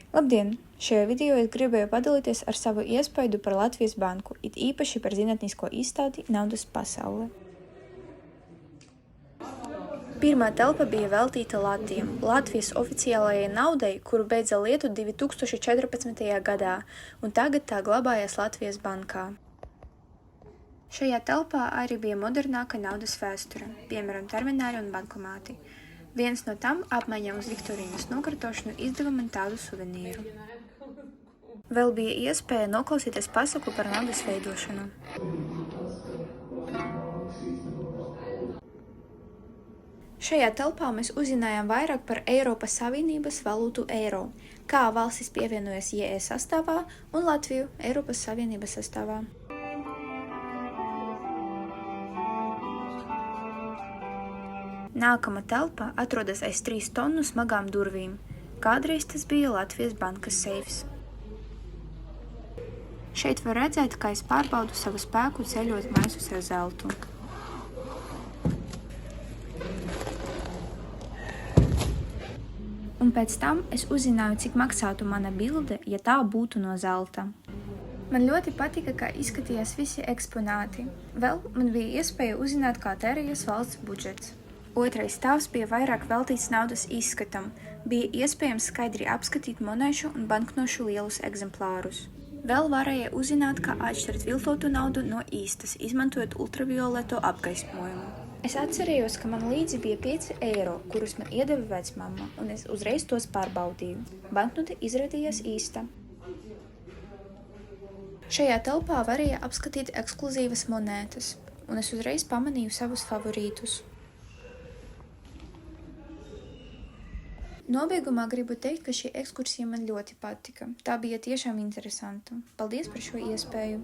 Labdien! Šajā video es gribēju padalīties ar savu iespaidu par Latvijas banku, it īpaši par zinātnisko izstādi Naudas pasaule. Pirmā telpa bija veltīta latiem, Latvijas oficiālajai naudai, kuru beidza lietot 2014. gadā, un tagad tā glabājas Latvijas bankā. Šajā telpā arī bija modernāka naudas vēsture, piemēram, termināli un bankomāti. Viens no tam apmaiņā uz Viktorīnas nokārtošanu izdeva man tādu suvenīru. Vēl bija iespēja noklausīties pasaku par naudas veidošanu. Šajā telpā mēs uzzinājām vairāk par Eiropas Savienības valūtu eiro, kā valstis pievienojas JS sastāvā un Latviju Eiropas Savienības sastāvā. Nākamā telpa atrodas aiz 3 tonu smagām durvīm. Kādreiz tas bija Latvijas bankas seifs. Šeit var redzēt, kā es pārbaudu savu spēku ceļot maisus ar zeltu. Un pēc tam es uzzināju, cik maksātu mana bilde, ja tā būtu no zelta. Man ļoti patika, kā izskatījās visi eksponāti. Vēl man bija iespēja uzzināt, kā tērējas valsts budžets. Otrais stāvs bija vairāk veltīts naudas izskatam, bija iespējams skaidri apskatīt monēšu un banknošu lielus eksemplārus. Vēl varēja uzzināt, kā atšķirt viltotu naudu no īstas, izmantojot ultravioleto apgaismojumu. Es atcerējos, ka man līdzi bija 5 eiro, kurus man iedeva vecmamma, un es uzreiz tos pārbaudīju. Banknote izrādījās īsta. Šajā telpā varēja apskatīt ekskluzīvas monētas, un es uzreiz pamanīju savus favorītus. Nobeigumā gribu teikt, ka šī ekskursija man ļoti patika. Tā bija tiešām interesanta. Paldies par šo iespēju!